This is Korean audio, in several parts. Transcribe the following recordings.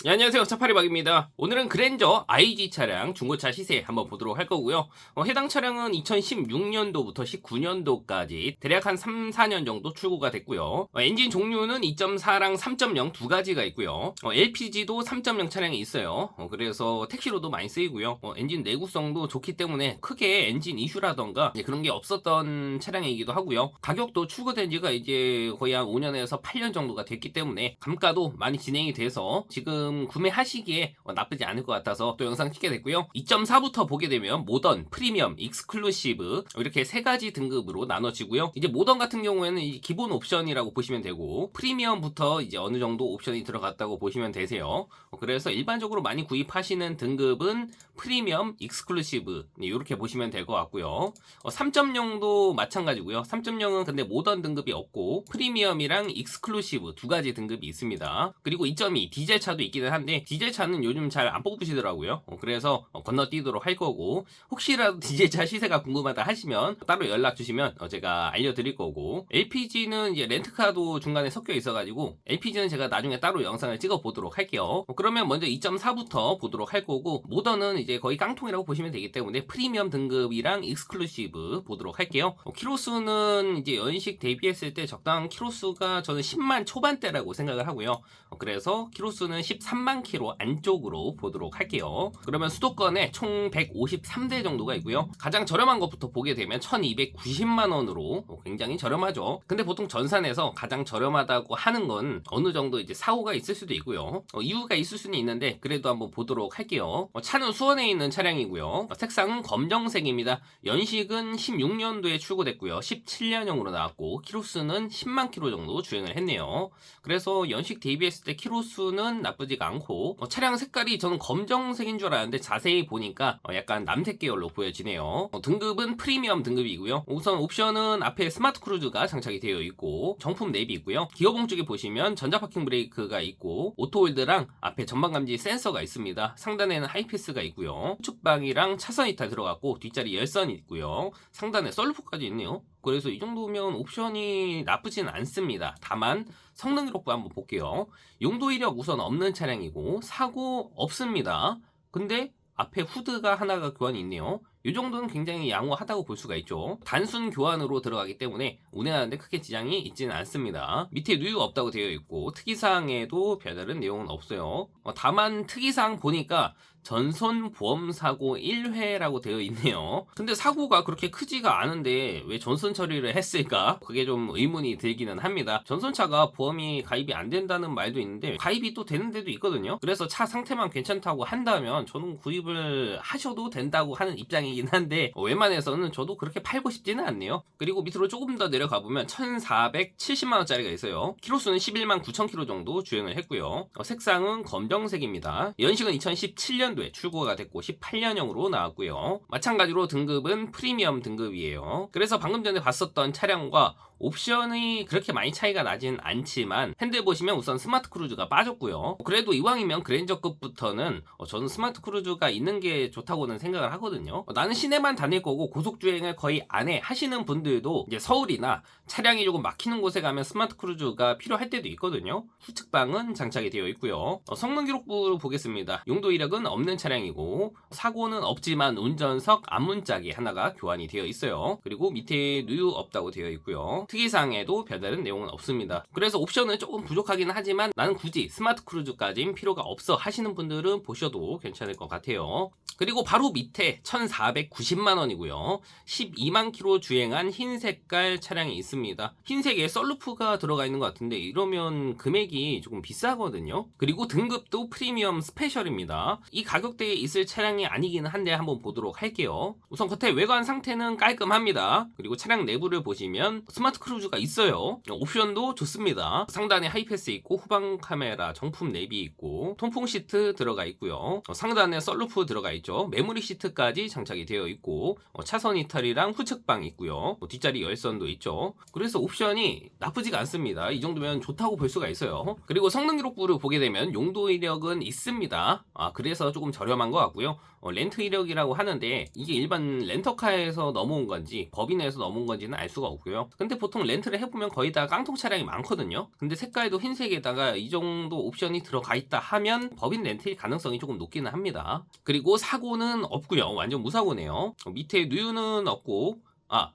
네, 안녕하세요. 차파리박입니다. 오늘은 그랜저 IG 차량 중고차 시세 한번 보도록 할 거고요. 해당 차량은 2016년도부터 19년도까지 대략 한 3, 4년 정도 출고가 됐고요. 엔진 종류는 2.4랑 3.0 두 가지가 있고요. LPG도 3.0 차량이 있어요. 그래서 택시로도 많이 쓰이고요. 엔진 내구성도 좋기 때문에 크게 엔진 이슈라던가 그런 게 없었던 차량이기도 하고요. 가격도 출고된 지가 이제 거의 한 5년에서 8년 정도가 됐기 때문에 감가도 많이 진행이 돼서 지금 구매하시기에 나쁘지 않을 것 같아서 또 영상 찍게 됐고요. 2.4부터 보게 되면 모던, 프리미엄, 익스클루시브 이렇게 세 가지 등급으로 나눠지고요. 이제 모던 같은 경우에는 이 기본 옵션이라고 보시면 되고 프리미엄부터 이제 어느 정도 옵션이 들어갔다고 보시면 되세요. 그래서 일반적으로 많이 구입하시는 등급은 프리미엄, 익스클루시브 이렇게 보시면 될 것 같고요. 3.0도 마찬가지고요. 3.0은 근데 모던 등급이 없고 프리미엄이랑 익스클루시브 두 가지 등급이 있습니다. 그리고 2.2 디젤 차도 있기는 한데 디젤 차는 요즘 잘 안 뽑으시더라고요. 그래서 건너뛰도록 할 거고 혹시라도 디젤 차 시세가 궁금하다 하시면 따로 연락 주시면 제가 알려드릴 거고 LPG는 이제 렌트카도 중간에 섞여 있어가지고 LPG는 제가 나중에 따로 영상을 찍어 보도록 할게요. 그러면 먼저 2.4부터 보도록 할 거고 모던은 이제 거의 깡통이라고 보시면 되기 때문에 프리미엄 등급이랑 익스클루시브 보도록 할게요. 키로수는 이제 연식 대비했을 때 적당한 키로수가 저는 10만 초반대라고 생각을 하고요. 그래서 키로수는 13만 킬로 안쪽으로 보도록 할게요. 그러면 수도권에 총 153대 정도가 있고요. 가장 저렴한 것부터 보게 되면 1290만 원으로 굉장히 저렴하죠. 근데 보통 전산에서 가장 저렴하다고 하는 건 어느 정도 이제 사고가 있을 수도 있고요. 이유가 있을 수는 있는데 그래도 한번 보도록 할게요. 차는 수원에 있는 차량이고요. 색상은 검정색입니다. 연식은 16년도에 출고됐고요. 17년형으로 나왔고 키로수는 10만 킬로 정도 주행을 했네요. 그래서 연식 대비했을 때 키로수는 나쁘지가 않고 차량 색깔이 저는 검정색인 줄 알았는데 자세히 보니까 약간 남색 계열로 보여지네요. 등급은 프리미엄 등급이고요. 우선 옵션은 앞에 스마트 크루즈가 장착이 되어 있고 정품 내비 있고요. 기어봉 쪽에 보시면 전자 파킹 브레이크가 있고 오토홀드랑 앞에 전방 감지 센서가 있습니다. 상단에는 하이패스가 있고요. 우측방이랑 차선 이탈 들어갔고 뒷자리 열선이 있고요. 상단에 썰루프까지 있네요. 그래서 이 정도면 옵션이 나쁘진 않습니다. 다만 성능 기록부 한번 볼게요. 용도 이력 우선 없는 차량이고 사고 없습니다. 근데 앞에 후드가 하나가 교환이 있네요. 이 정도는 굉장히 양호하다고 볼 수가 있죠. 단순 교환으로 들어가기 때문에 운행하는데 크게 지장이 있지는 않습니다. 밑에 누유가 없다고 되어 있고 특이사항에도 별다른 내용은 없어요. 다만 특이사항 보니까 전손 보험 사고 1회라고 되어 있네요. 근데 사고가 그렇게 크지가 않은데 왜 전손 처리를 했을까? 그게 좀 의문이 들기는 합니다. 전손차가 보험이 가입이 안 된다는 말도 있는데 가입이 또 되는 데도 있거든요. 그래서 차 상태만 괜찮다고 한다면 저는 구입을 하셔도 된다고 하는 입장이긴 한데 웬만해서는 저도 그렇게 팔고 싶지는 않네요. 그리고 밑으로 조금 더 내려가 보면 1470만원짜리가 있어요. 키로수는 11만 9천 킬로 정도 주행을 했고요. 색상은 검정색입니다. 연식은 2017년 출고가 됐고 18년형으로 나왔고요. 마찬가지로 등급은 프리미엄 등급이에요. 그래서 방금 전에 봤었던 차량과 옵션이 그렇게 많이 차이가 나진 않지만 핸들 보시면 우선 스마트 크루즈가 빠졌고요. 그래도 이왕이면 그랜저급부터는 저는 스마트 크루즈가 있는 게 좋다고는 생각을 하거든요. 나는 시내만 다닐 거고 고속주행을 거의 안 해 하시는 분들도 이제 서울이나 차량이 조금 막히는 곳에 가면 스마트 크루즈가 필요할 때도 있거든요. 후측방은 장착이 되어 있고요. 성능 기록부를 보겠습니다. 용도 이력은 없는 차량이고 사고는 없지만 운전석 앞문짝이 하나가 교환이 되어 있어요. 그리고 밑에 누유 없다고 되어 있고요. 특이사항에도 별다른 내용은 없습니다. 그래서 옵션은 조금 부족하긴 하지만 나는 굳이 스마트 크루즈까지는 필요가 없어 하시는 분들은 보셔도 괜찮을 것 같아요. 그리고 바로 밑에 1490만원이고요. 12만 킬로 주행한 흰 색깔 차량이 있습니다. 흰색에 썰루프가 들어가 있는 것 같은데 이러면 금액이 조금 비싸거든요. 그리고 등급도 프리미엄 스페셜입니다. 이 가격대에 있을 차량이 아니기는 한데 한번 보도록 할게요. 우선 겉에 외관 상태는 깔끔합니다. 그리고 차량 내부를 보시면 스마트 크루즈가 있어요. 옵션도 좋습니다. 상단에 하이패스 있고 후방 카메라, 정품 내비 있고 통풍 시트 들어가 있고요. 상단에 썰루프 들어가 있죠. 메모리 시트까지 장착이 되어 있고 차선 이탈이랑 후측방 있고요. 뒷자리 열선도 있죠. 그래서 옵션이 나쁘지가 않습니다. 이 정도면 좋다고 볼 수가 있어요. 그리고 성능 기록부를 보게 되면 용도 이력은 있습니다. 그래서 조금 저렴한 것 같고요. 렌트 이력이라고 하는데 이게 일반 렌터카에서 넘어온 건지 법인에서 넘어온 건지는 알 수가 없고요. 근데 보통 렌트를 해보면 거의 다 깡통 차량이 많거든요. 근데 색깔도 흰색에다가 이 정도 옵션이 들어가 있다 하면 법인 렌트일 가능성이 조금 높기는 합니다. 그리고 사고는 없고요. 완전 무사고네요. 밑에 누유는 없고,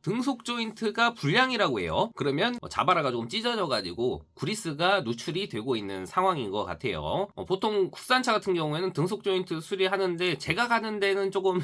등속 조인트가 불량이라고 해요. 그러면 자바라가 조금 찢어져가지고 그리스가 누출이 되고 있는 상황인 것 같아요. 보통 국산차 같은 경우에는 등속 조인트 수리하는데 제가 가는 데는 조금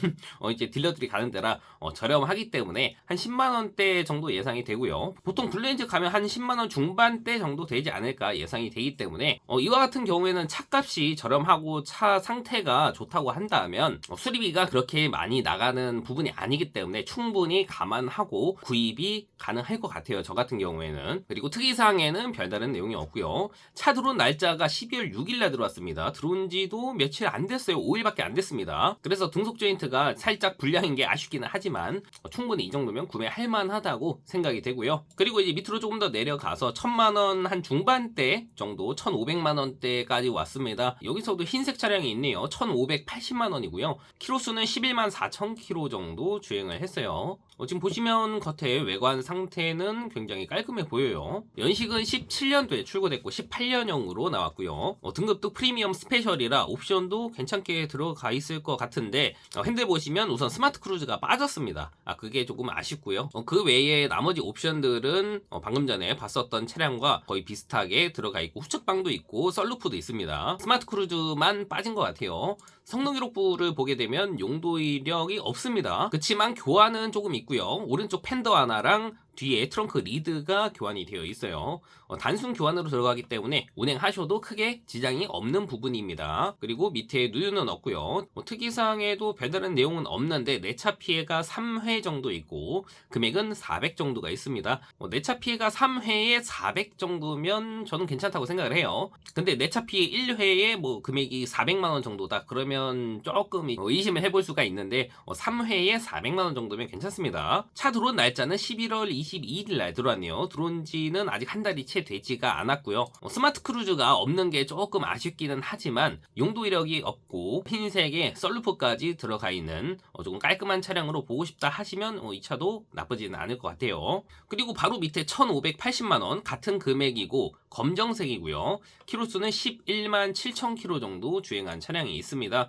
이제 딜러들이 가는 데라 저렴하기 때문에 한 10만원대 정도 예상이 되고요. 보통 블루엔즈 가면 한 10만원 중반대 정도 되지 않을까 예상이 되기 때문에 이와 같은 경우에는 차값이 저렴하고 차 상태가 좋다고 한다면 수리비가 그렇게 많이 나가는 부분이 아니기 때문에 충분히 감안하고 구입이 가능할 것 같아요. 저 같은 경우에는. 그리고 특이사항에는 별다른 내용이 없고요. 차 들어온 날짜가 12월 6일날 들어왔습니다. 들어온 지도 며칠 안 됐어요. 5일밖에 안 됐습니다. 그래서 등속 조인트가 살짝 불량인 게 아쉽기는 하지만 충분히 이 정도면 구매할 만하다고 생각이 되고요. 그리고 이제 밑으로 조금 더 내려가서 1000만원 한 중반대 정도 1500만원대까지 왔습니다. 여기서도 흰색 차량이 있네요. 1580만원이고요. 키로수는 11만 4천 킬로 정도 주행을 했어요. 지금 보시면 겉에 외관 상태는 굉장히 깔끔해 보여요. 연식은 17년도에 출고됐고 18년형으로 나왔고요. 등급도 프리미엄 스페셜이라 옵션도 괜찮게 들어가 있을 것 같은데 핸들 보시면 우선 스마트 크루즈가 빠졌습니다. 그게 조금 아쉽고요. 그 외에 나머지 옵션들은 방금 전에 봤었던 차량과 거의 비슷하게 들어가 있고 후측방도 있고 썬루프도 있습니다. 스마트 크루즈만 빠진 것 같아요. 성능 기록부를 보게 되면 용도 이력이 없습니다. 그치만 교환은 조금 있고요. 오른쪽 팬더 하나랑 뒤에 트렁크 리드가 교환이 되어 있어요. 단순 교환으로 들어가기 때문에 운행하셔도 크게 지장이 없는 부분입니다. 그리고 밑에 누유는 없고요. 특이사항에도 별다른 내용은 없는데 내차 피해가 3회 정도 있고 금액은 400 정도가 있습니다. 내차 피해가 3회에 400 정도면 저는 괜찮다고 생각을 해요. 근데 내차 피해 1회에 금액이 400만원 정도다 그러면 조금 의심을 해볼 수가 있는데 3회에 400만원 정도면 괜찮습니다. 차 들어온 날짜는 11월 22일 날 들어왔네요. 들어온 지는 아직 한 달이 채 되지가 않았고요. 스마트 크루즈가 없는 게 조금 아쉽기는 하지만 용도 이력이 없고 흰색에 썬루프까지 들어가 있는 조금 깔끔한 차량으로 보고 싶다 하시면 이 차도 나쁘지는 않을 것 같아요. 그리고 바로 밑에 1580만원 같은 금액이고 검정색이고요. 키로수는 11만 7천 킬로 정도 주행한 차량이 있습니다.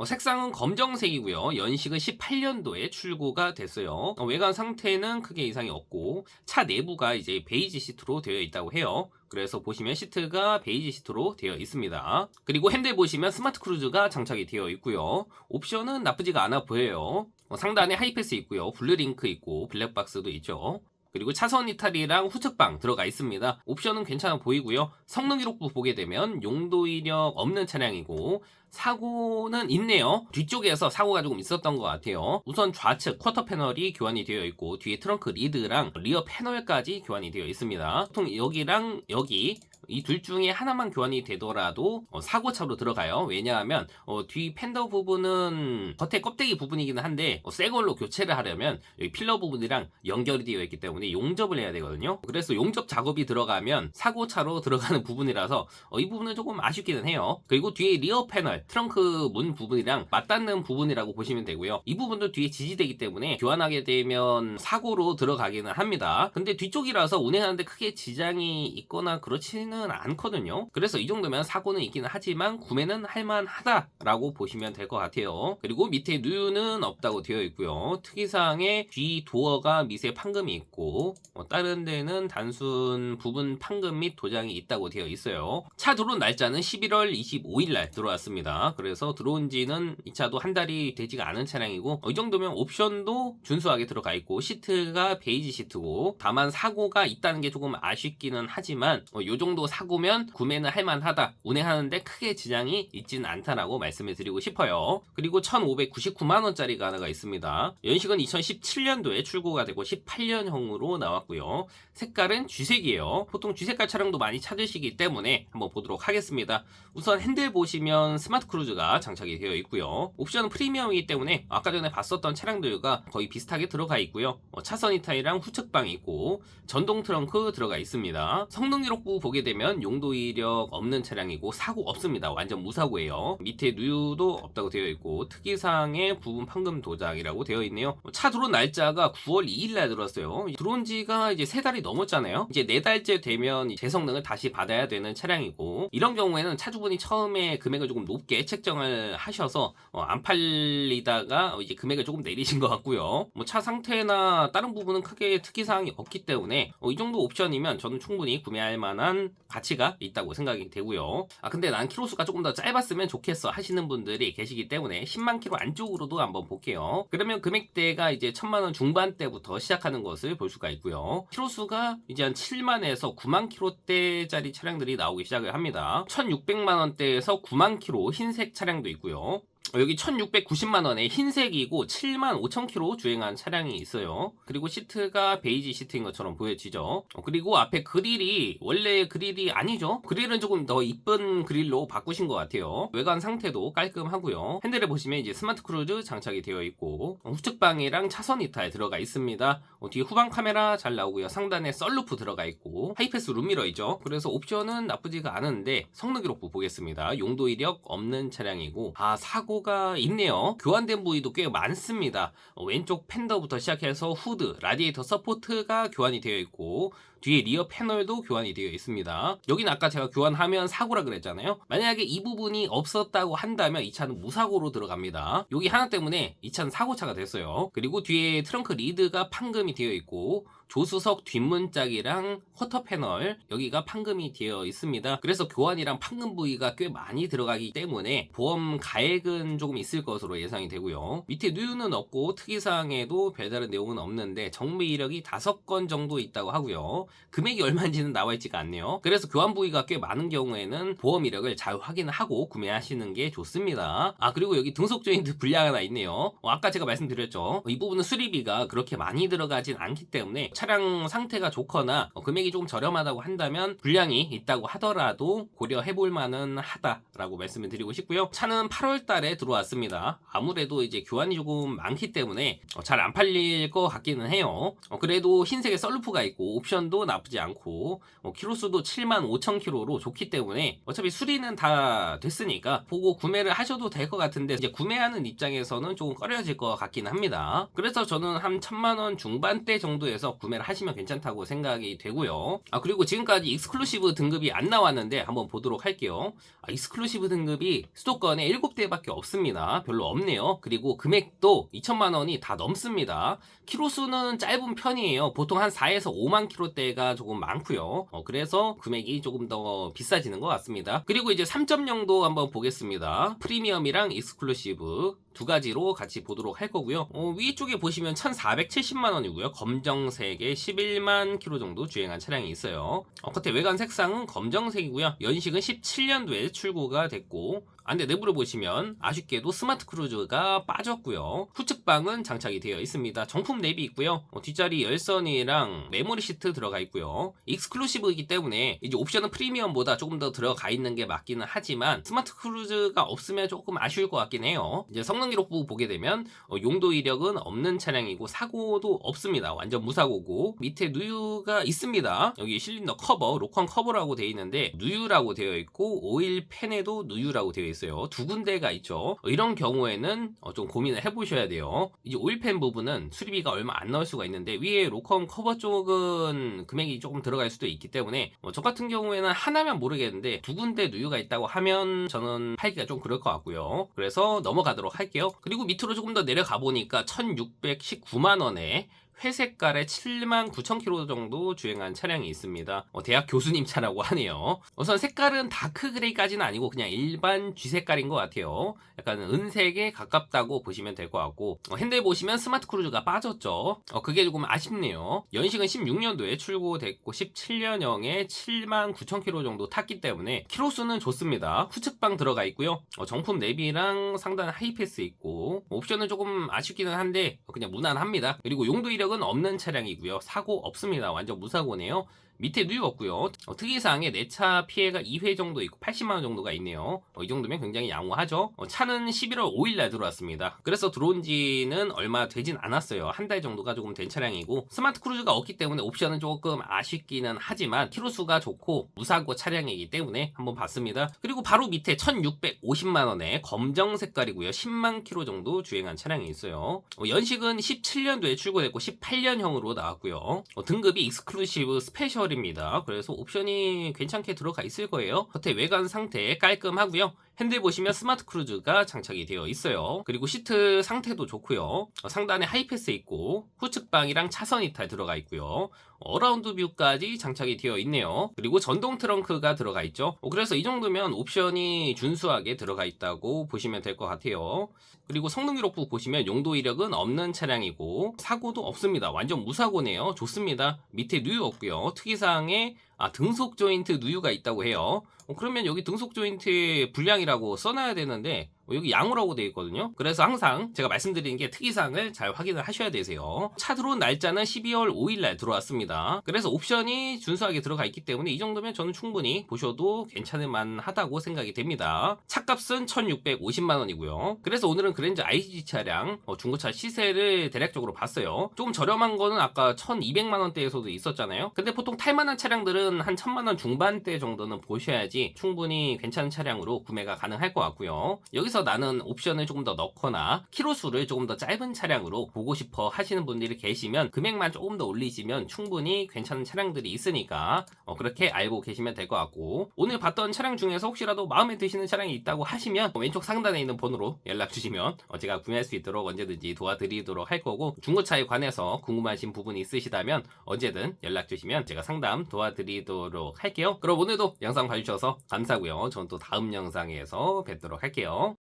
색상은 검정색이고요. 연식은 18년도에 출고가 됐어요. 외관 상태는 크게 이상이 없고 차 내부가 이제 베이지 시트로 되어 있다고 해요. 그래서 보시면 시트가 베이지 시트로 되어 있습니다. 그리고 핸들 보시면 스마트 크루즈가 장착이 되어 있고요. 옵션은 나쁘지가 않아 보여요. 상단에 하이패스 있고요. 블루링크 있고 블랙박스도 있죠. 그리고 차선 이탈이랑 후측방 들어가 있습니다. 옵션은 괜찮아 보이고요. 성능 기록부 보게 되면 용도 이력 없는 차량이고 사고는 있네요. 뒤쪽에서 사고가 조금 있었던 것 같아요. 우선 좌측 쿼터 패널이 교환이 되어 있고 뒤에 트렁크 리드랑 리어 패널까지 교환이 되어 있습니다. 보통 여기랑 여기 이 둘 중에 하나만 교환이 되더라도 사고차로 들어가요. 왜냐하면 뒤 팬더 부분은 겉에 껍데기 부분이기는 한데 새 걸로 교체를 하려면 여기 필러 부분이랑 연결이 되어 있기 때문에 용접을 해야 되거든요. 그래서 용접 작업이 들어가면 사고차로 들어가는 부분이라서 이 부분은 조금 아쉽기는 해요. 그리고 뒤에 리어 패널 트렁크 문 부분이랑 맞닿는 부분이라고 보시면 되고요. 이 부분도 뒤에 지지되기 때문에 교환하게 되면 사고로 들어가기는 합니다. 근데 뒤쪽이라서 운행하는데 크게 지장이 있거나 그렇지는 않거든요. 그래서 이 정도면 사고는 있기는 하지만 구매는 할만하다라고 보시면 될 것 같아요. 그리고 밑에 누유는 없다고 되어 있고요. 특이사항에 뒤 도어가 미세 판금이 있고 다른 데는 단순 부분 판금 및 도장이 있다고 되어 있어요. 차 들어온 날짜는 11월 25일 날 들어왔습니다. 그래서 들어온 지는 이 차도 한 달이 되지가 않은 차량이고 이 정도면 옵션도 준수하게 들어가 있고 시트가 베이지 시트고 다만 사고가 있다는 게 조금 아쉽기는 하지만 이 정도 사고면 구매는 할만하다. 운행하는데 크게 지장이 있지는 않다라고 말씀을 드리고 싶어요. 그리고 1599만원짜리가 하나가 있습니다. 연식은 2017년도에 출고가 되고 18년형으로 나왔고요. 색깔은 쥐색이에요. 보통 쥐색깔 차량도 많이 찾으시기 때문에 한번 보도록 하겠습니다. 우선 핸들 보시면 스마트 크루즈가 장착이 되어 있고요. 옵션은 프리미엄이기 때문에 아까 전에 봤었던 차량들과 거의 비슷하게 들어가 있고요. 차선 이탈이랑 후측방이 있고 전동 트렁크 들어가 있습니다. 성능 기록부 보게 되면 되면 용도 이력 없는 차량이고 사고 없습니다. 완전 무사고예요. 밑에 누유도 없다고 되어 있고 특이사항의 부분 판금 도장이라고 되어 있네요. 차 들어온 날짜가 9월 2일 날 들었어요. 들어온 지가 이제 3달이 넘었잖아요. 이제 4달째 되면 재성능을 다시 받아야 되는 차량이고, 이런 경우에는 차주분이 처음에 금액을 조금 높게 책정을 하셔서 안 팔리다가 이제 금액을 조금 내리신 것 같고요. 뭐 차 상태나 다른 부분은 크게 특이사항이 없기 때문에 이 정도 옵션이면 저는 충분히 구매할 만한 가치가 있다고 생각이 되고요. 근데 난 키로수가 조금 더 짧았으면 좋겠어 하시는 분들이 계시기 때문에 10만 키로 안쪽으로도 한번 볼게요. 그러면 금액대가 이제 1000만 원 중반대부터 시작하는 것을 볼 수가 있고요. 키로수가 이제 한 7만에서 9만 키로대짜리 차량들이 나오기 시작을 합니다. 1600만 원대에서 9만 키로 흰색 차량도 있고요. 여기 1690만원에 흰색이고 7만 5천 킬로 주행한 차량이 있어요. 그리고 시트가 베이지 시트인 것처럼 보여지죠. 그리고 앞에 그릴이 원래 그릴이 아니죠. 그릴은 조금 더 이쁜 그릴로 바꾸신 것 같아요. 외관 상태도 깔끔하고요. 핸들에 보시면 이제 스마트 크루즈 장착이 되어 있고 후측 방해랑 차선 이탈 들어가 있습니다. 뒤에 후방 카메라 잘 나오고요. 상단에 썬루프 들어가 있고 하이패스 룸미러이죠. 그래서 옵션은 나쁘지가 않은데 성능 기록부 보겠습니다. 용도 이력 없는 차량이고 사고가 있네요. 교환된 부위도 꽤 많습니다. 왼쪽 팬더부터 시작해서 후드, 라디에이터 서포트가 교환이 되어 있고 뒤에 리어 패널도 교환이 되어 있습니다. 여기는 아까 제가 교환하면 사고라 그랬잖아요. 만약에 이 부분이 없었다고 한다면 이 차는 무사고로 들어갑니다. 여기 하나 때문에 이 차는 사고차가 됐어요. 그리고 뒤에 트렁크 리드가 판금이 되어 있고 조수석 뒷문짝이랑 쿼터 패널 여기가 판금이 되어 있습니다. 그래서 교환이랑 판금 부위가 꽤 많이 들어가기 때문에 보험 가액은 조금 있을 것으로 예상이 되고요. 밑에 누유는 없고 특이사항에도 별다른 내용은 없는데 정비 이력이 5건 정도 있다고 하고요. 금액이 얼마인지는 나와 있지가 않네요. 그래서 교환 부위가 꽤 많은 경우에는 보험 이력을 잘 확인하고 구매하시는 게 좋습니다. 그리고 여기 등속 조인트 불량 하나 있네요. 아까 제가 말씀드렸죠. 이 부분은 수리비가 그렇게 많이 들어가진 않기 때문에 차량 상태가 좋거나 금액이 조금 저렴하다고 한다면 불량이 있다고 하더라도 고려해볼 만은 하다라고 말씀을 드리고 싶고요. 차는 8월 달에 들어왔습니다. 아무래도 이제 교환이 조금 많기 때문에 잘 안 팔릴 것 같기는 해요. 그래도 흰색의 썬루프가 있고 옵션도 나쁘지 않고 키로수도 7만 5천 키로로 좋기 때문에 어차피 수리는 다 됐으니까 보고 구매를 하셔도 될 것 같은데 이제 구매하는 입장에서는 조금 꺼려질 것 같긴 합니다. 그래서 저는 한 1000만 원 중반대 정도에서 구매를 하시면 괜찮다고 생각이 되고요. 그리고 지금까지 익스클루시브 등급이 안 나왔는데 한번 보도록 할게요. 익스클루시브 등급이 수도권에 7대밖에 없습니다. 별로 없네요. 그리고 금액도 2천만 원이 다 넘습니다. 키로수는 짧은 편이에요. 보통 한 4에서 5만 키로대가 조금 많고요. 그래서 금액이 조금 더 비싸지는 것 같습니다. 그리고 이제 3.0도 한번 보겠습니다. 프리미엄이랑 익스클루시브 두 가지로 같이 보도록 할 거고요. 위쪽에 보시면 1470만 원이고요. 검정색에 11만 킬로 정도 주행한 차량이 있어요. 겉에 외관 색상은 검정색이고요. 연식은 17년도에 출고가 됐고 안에 내부를 보시면 아쉽게도 스마트 크루즈가 빠졌고요. 후측방은 장착이 되어 있습니다. 정품 내비 있고요. 뒷자리 열선이랑 메모리 시트 들어가 있고요. 익스클루시브이기 때문에 이제 옵션은 프리미엄보다 조금 더 들어가 있는 게 맞기는 하지만 스마트 크루즈가 없으면 조금 아쉬울 것 같긴 해요. 이제 성능 기록부 보게 되면 용도 이력은 없는 차량이고 사고도 없습니다. 완전 무사고고 밑에 누유가 있습니다. 여기 실린더 커버, 로컨 커버라고 되어 있는데 누유라고 되어 있고 오일 팬에도 누유라고 되어 있어요. 두 군데가 있죠. 이런 경우에는 좀 고민을 해보셔야 돼요. 이제 오일팬 부분은 수리비가 얼마 안 나올 수가 있는데 위에 로컨 커버 쪽은 금액이 조금 들어갈 수도 있기 때문에 저 같은 경우에는 하나면 모르겠는데 두 군데 누유가 있다고 하면 저는 팔기가 좀 그럴 것 같고요. 그래서 넘어가도록 할게요. 그리고 밑으로 조금 더 내려가 보니까 1619만 원에 회색깔의 7만 9천 킬로 정도 주행한 차량이 있습니다. 대학 교수님 차라고 하네요. 우선 색깔은 다크 그레이까지는 아니고 그냥 일반 쥐 색깔인 것 같아요. 약간 은색에 가깝다고 보시면 될 것 같고 핸들 보시면 스마트 크루즈가 빠졌죠. 그게 조금 아쉽네요. 연식은 16년도에 출고됐고 17년형에 7만 9천 킬로 정도 탔기 때문에 키로수는 좋습니다. 후측방 들어가 있고요. 정품 내비랑 상단 하이패스 있고 옵션은 조금 아쉽기는 한데 그냥 무난합니다. 그리고 용도 이력은 없는 차량이고요. 사고 없습니다. 완전 무사고네요. 밑에 누유 없고요. 특이사항에 내차 피해가 2회 정도 있고 80만원 정도가 있네요. 이 정도면 굉장히 양호하죠. 차는 11월 5일날 들어왔습니다. 그래서 들어온 지는 얼마 되진 않았어요. 한 달 정도가 조금 된 차량이고 스마트 크루즈가 없기 때문에 옵션은 조금 아쉽기는 하지만 키로수가 좋고 무사고 차량이기 때문에 한번 봤습니다. 그리고 바로 밑에 1650만원에 검정 색깔이고요. 10만 킬로 정도 주행한 차량이 있어요. 연식은 17년도에 출고됐고 18년형으로 나왔고요. 등급이 익스클루시브 스페셜입니다. 그래서 옵션이 괜찮게 들어가 있을 거예요. 겉에 외관 상태 깔끔하고요. 핸들 보시면 스마트 크루즈가 장착이 되어 있어요. 그리고 시트 상태도 좋고요. 상단에 하이패스 있고 후측방이랑 차선 이탈 들어가 있고요. 어라운드 뷰까지 장착이 되어 있네요. 그리고 전동 트렁크가 들어가 있죠. 그래서 이 정도면 옵션이 준수하게 들어가 있다고 보시면 될 것 같아요. 그리고 성능 기록부 보시면 용도 이력은 없는 차량이고 사고도 없습니다. 완전 무사고네요. 좋습니다. 밑에 누유 없고요. 특이사항에 등속 조인트 누유가 있다고 해요. 그러면 여기 등속 조인트 불량이라고 써놔야 되는데 여기 양호라고 되어 있거든요. 그래서 항상 제가 말씀드리는 게 특이사항을 잘 확인을 하셔야 되세요. 차 들어온 날짜는 12월 5일날 들어왔습니다. 그래서 옵션이 준수하게 들어가 있기 때문에 이 정도면 저는 충분히 보셔도 괜찮을 만하다고 생각이 됩니다. 차값은 1650만원이고요. 그래서 오늘은 그랜저 IG 차량 중고차 시세를 대략적으로 봤어요. 조금 저렴한 거는 아까 1200만원대에서도 있었잖아요. 근데 보통 탈만한 차량들은 한 1000만원 중반대 정도는 보셔야지 충분히 괜찮은 차량으로 구매가 가능할 것 같고요. 여기서 나는 옵션을 조금 더 넣거나 키로수를 조금 더 짧은 차량으로 보고 싶어 하시는 분들이 계시면 금액만 조금 더 올리시면 충분히 괜찮은 차량들이 있으니까 그렇게 알고 계시면 될 것 같고, 오늘 봤던 차량 중에서 혹시라도 마음에 드시는 차량이 있다고 하시면 왼쪽 상단에 있는 번호로 연락 주시면 제가 구매할 수 있도록 언제든지 도와드리도록 할 거고, 중고차에 관해서 궁금하신 부분이 있으시다면 언제든 연락 주시면 제가 상담 도와드리도록 할게요. 그럼 오늘도 영상 봐주셔서 감사하고요. 저는 또 다음 영상에서 뵙도록 할게요.